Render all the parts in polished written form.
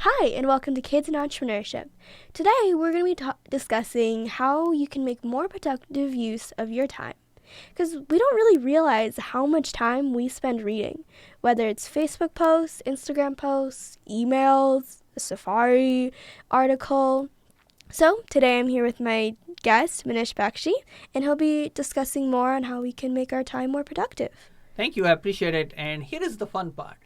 Hi, and welcome to Kids in Entrepreneurship. Today, we're going to be discussing how you can make more productive use of your time. Because we don't really realize how much time we spend reading, whether it's Facebook posts, Instagram posts, emails, a Safari article. So, today I'm here with my guest, Minesh Baxi, and he'll be discussing more on how we can make our time more productive. Thank you. I appreciate it. And here is the fun part.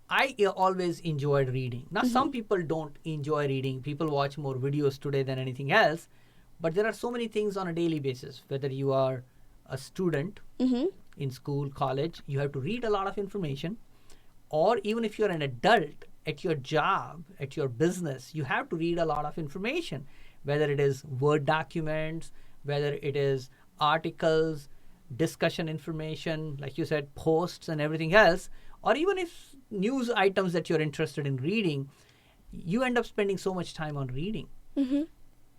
I always enjoyed reading. Now, some people don't enjoy reading. People watch more videos today than anything else. But there are so many things on a daily basis. Whether you are a student in school, college, you have to read a lot of information. Or even if you're an adult at your job, at your business, you have to read a lot of information. Whether it is Word documents, whether it is articles, discussion information, like you said, posts and everything else. Or even if news items that you're interested in reading, you end up spending so much time on reading.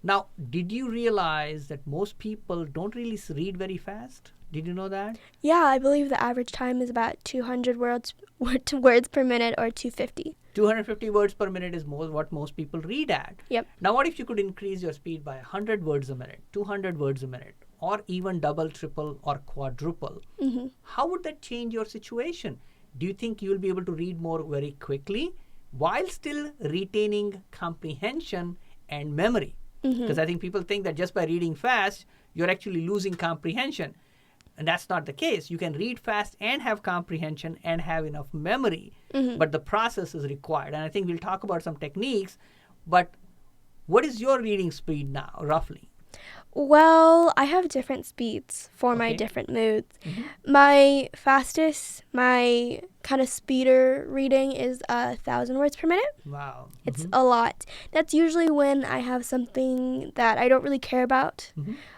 Now, did you realize that most people don't really read very fast? Did you know that? Yeah, I believe the average time is about 200 words per minute or 250. 250 words per minute is what most people read at. Yep. Now, what if you could increase your speed by 100 words a minute, 200 words a minute, or even double, triple, or quadruple? How would that change your situation? Do you think you'll be able to read more very quickly while still retaining comprehension and memory? Because I think people think that just by reading fast, you're actually losing comprehension. And that's not the case. You can read fast and have comprehension and have enough memory, but the process is required. And I think we'll talk about some techniques, but what is your reading speed now, roughly? Well, I have different speeds for my different moods. My fastest, my kind of speeder reading is 1,000 words per minute. Wow. It's a lot. That's usually when I have something that I don't really care about.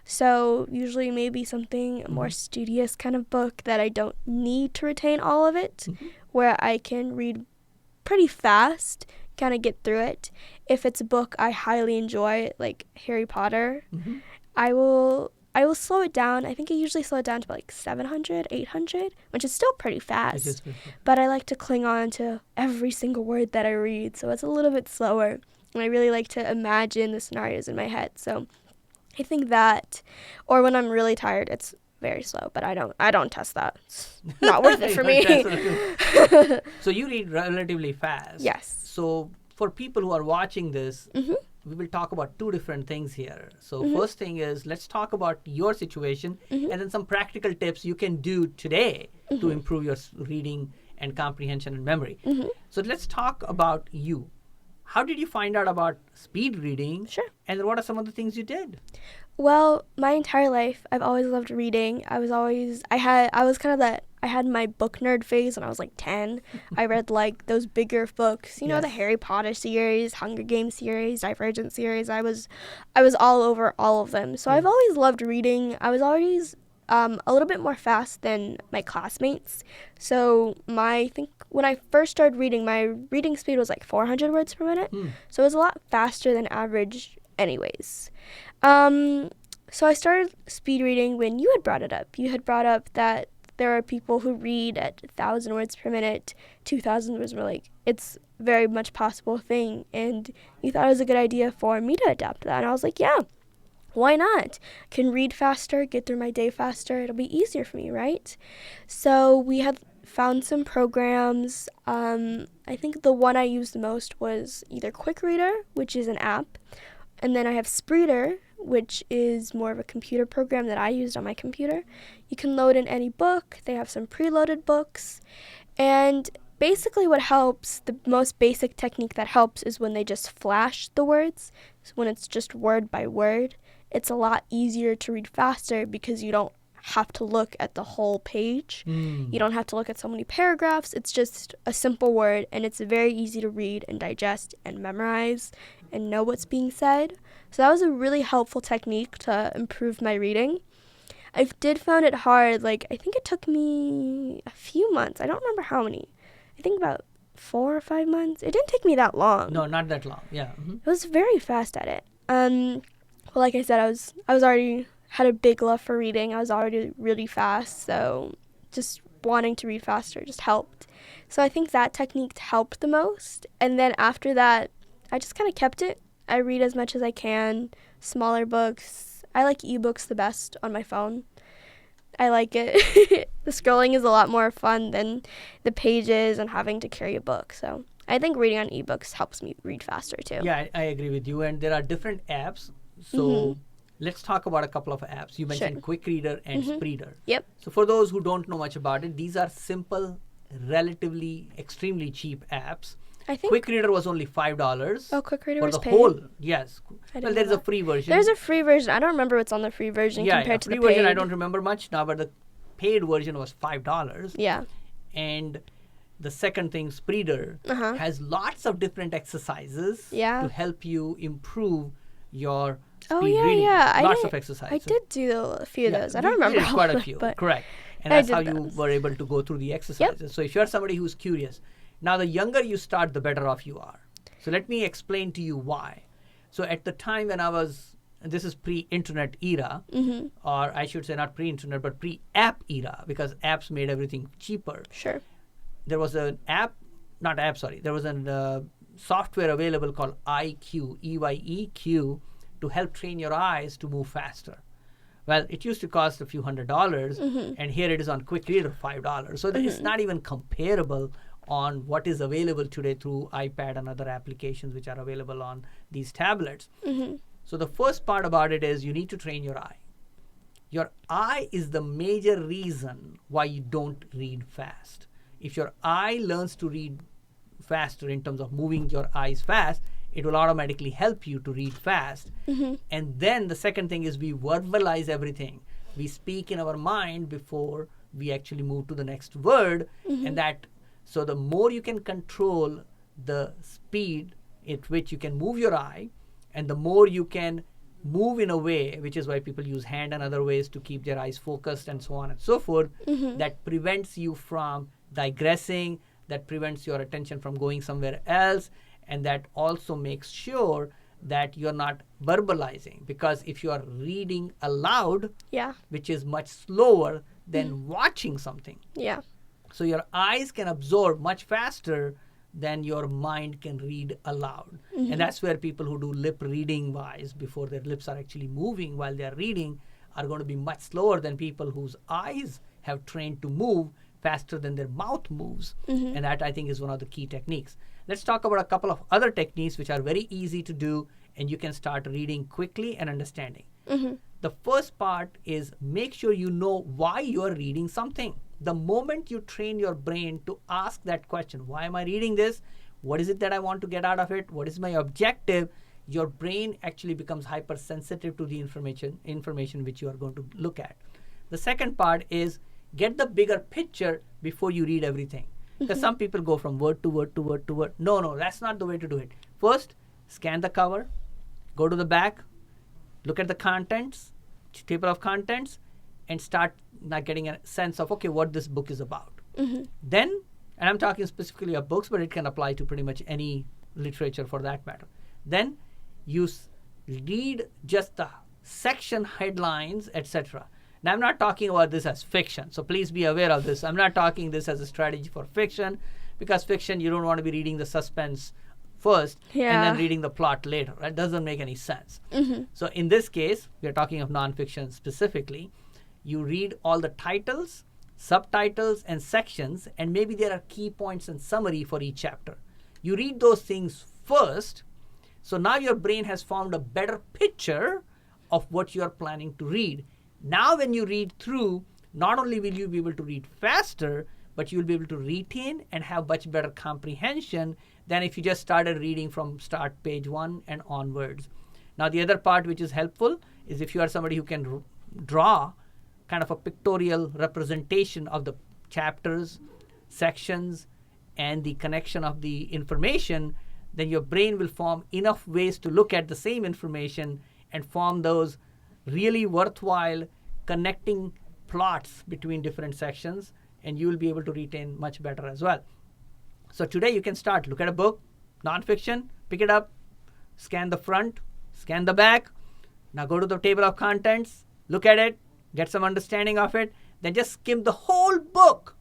So usually maybe something, a more studious kind of book that I don't need to retain all of it, where I can read pretty fast, kind of get through it. If it's a book I highly enjoy, like Harry Potter, I will slow it down. I think I usually slow it down to like 700, 800, which is still pretty fast. But I like to cling on to every single word that I read, so it's a little bit slower. And I really like to imagine the scenarios in my head. So I think that, or when I'm really tired, it's very slow, but I don't test that. It's not worth it for me. So you read relatively fast. Yes. So for people who are watching this, we will talk about two different things here. So first thing is, let's talk about your situation and then some practical tips you can do today to improve your reading and comprehension and memory. So let's talk about you. How did you find out about speed reading? Sure. And what are some of the things you did? Well, my entire life, I've always loved reading. I had my book nerd phase when I was like 10. I read like those bigger books, the Harry Potter series, Hunger Games series, Divergent series. I was all over all of them. So I've always loved reading. I was always a little bit more fast than my classmates. So I think when I first started reading, my reading speed was like 400 words per minute. So it was a lot faster than average anyways. So I started speed reading when you had brought it up. You had brought up that there are people who read at 1,000 words per minute, 2,000 words per minute. Like, it's very much possible thing. And you thought it was a good idea for me to adapt that. And I was like, yeah, why not? I can read faster, get through my day faster. It'll be easier for me, right? So we had found some programs. I think the one I used the most was either Quick Reader, which is an app. And then I have Spreeder, which is more of a computer program that I used on my computer. You can load in any book. They have some preloaded books. And basically what helps, the most basic technique that helps is when they just flash the words. So when it's just word by word, it's a lot easier to read faster because you don't have to look at the whole page. You don't have to look at so many paragraphs. It's just a simple word, and it's very easy to read and digest and memorize and know what's being said. So that was a really helpful technique to improve my reading. I did find it hard. Like, I think it took me a few months. I don't remember how many. I think about 4 or 5 months. It didn't take me that long. No, not that long. Yeah. I was very fast at it. Well, like I said, I was already had a big love for reading. I was already really fast, so just wanting to read faster just helped. So I think that technique helped the most. And then after that, I just kind of kept it. I read as much as I can, smaller books. I like ebooks the best on my phone. I like it. The scrolling is a lot more fun than the pages and having to carry a book. So I think reading on ebooks helps me read faster too. Yeah, I agree with you. And there are different apps. So let's talk about a couple of apps. You mentioned Quick Reader and Spreeder. Yep. So for those who don't know much about it, these are simple, relatively extremely cheap apps. I think Quick Reader was only $5. Oh, Quick Reader for was the paid? whole. Yes. I Well, didn't there's know a that. free version. There's a free version. I don't remember what's on the free version compared to free the paid. version I don't remember much now, but the paid version was $5. Yeah. And the second thing, Spreeder, has lots of different exercises Yeah. to help you improve your speed Oh, yeah, reading. yeah. Lots of exercises. I did do a few of those. I don't you remember did all quite of a them, few. but Correct. And I that's did how you those. were able to go through the exercises. So if you're somebody who's curious, now the younger you start, the better off you are. So let me explain to you why. So at the time when I was, this is pre-internet era, or I should say not pre-internet, but pre-app era, because apps made everything cheaper. Sure. There was an there was a software available called IQ, EYEQ, to help train your eyes to move faster. Well, it used to cost a few $100s, and here it is on Quick Reader, $5. So it's not even comparable on what is available today through iPad and other applications which are available on these tablets. So the first part about it is you need to train your eye. Your eye is the major reason why you don't read fast. If your eye learns to read faster in terms of moving your eyes fast, it will automatically help you to read fast. And then the second thing is we verbalize everything. We speak in our mind before we actually move to the next word. And so the more you can control the speed at which you can move your eye, and the more you can move in a way, which is why people use hand and other ways to keep their eyes focused and so on and so forth, that prevents you from digressing, that prevents your attention from going somewhere else, and that also makes sure that you're not verbalizing. Because if you are reading aloud, which is much slower than watching something, so your eyes can absorb much faster than your mind can read aloud. And that's where people who do lip reading wise, before their lips are actually moving while they're reading, are going to be much slower than people whose eyes have trained to move faster than their mouth moves. And that, I think, is one of the key techniques. Let's talk about a couple of other techniques which are very easy to do, and you can start reading quickly and understanding. The first part is make sure you know why you're reading something. The moment you train your brain to ask that question, why am I reading this? What is it that I want to get out of it? What is my objective? Your brain actually becomes hypersensitive to the information which you are going to look at. The second part is get the bigger picture before you read everything. Because some people go from word to word to word to word. No, that's not the way to do it. First, scan the cover, go to the back, look at the contents, table of contents, and start getting a sense of, okay, what this book is about. Then, and I'm talking specifically of books, but it can apply to pretty much any literature for that matter. Then you read just the section headlines, etc. Now, I'm not talking about this as fiction, so please be aware of this. I'm not talking this as a strategy for fiction, because fiction, you don't want to be reading the suspense first and then reading the plot later. That doesn't make any sense. So in this case, we're talking of nonfiction specifically. You read all the titles, subtitles, and sections, and maybe there are key points and summary for each chapter. You read those things first, so now your brain has formed a better picture of what you're planning to read. Now when you read through, not only will you be able to read faster, but you'll be able to retain and have much better comprehension than if you just started reading from start page 1 and onwards. Now the other part which is helpful is if you are somebody who can draw kind of a pictorial representation of the chapters, sections, and the connection of the information, then your brain will form enough ways to look at the same information and form those really worthwhile connecting plots between different sections, and you will be able to retain much better as well. So today you can start. Look at a book, nonfiction, pick it up, scan the front, scan the back. Now go to the table of contents, look at it, get some understanding of it, then just skim the whole book.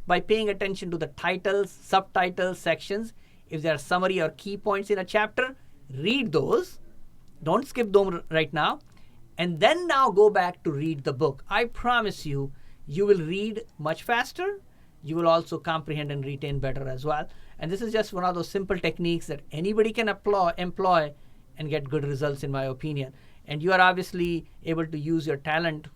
by paying attention to the titles, subtitles, sections. If there are summary or key points in a chapter, read those. Don't skip them right now. And then now go back to read the book. I promise you, you will read much faster. You will also comprehend and retain better as well. And this is just one of those simple techniques that anybody can employ and get good results, in my opinion. And you are obviously able to use your talent,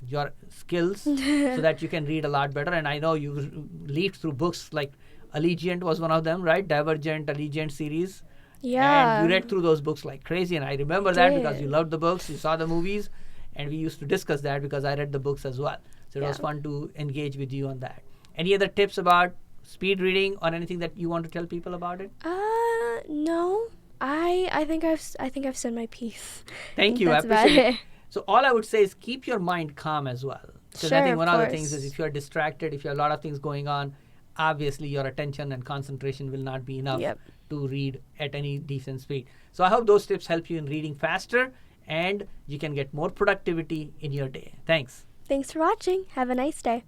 your skills, so that you can read a lot better. And I know you leafed through books like Allegiant was one of them, right? Divergent, Allegiant series. Yeah. And you read through those books like crazy. And I remember that because you loved the books, you saw the movies, and we used to discuss that because I read the books as well. So it was fun to engage with you on that. Any other tips about speed reading or anything that you want to tell people about it? No. I think I've said my piece. Thank you. I appreciate it. So all I would say is keep your mind calm as well. Because I think one of the things is if you're distracted, if you have a lot of things going on, obviously your attention and concentration will not be enough to read at any decent speed. So I hope those tips help you in reading faster and you can get more productivity in your day. Thanks. Thanks for watching. Have a nice day.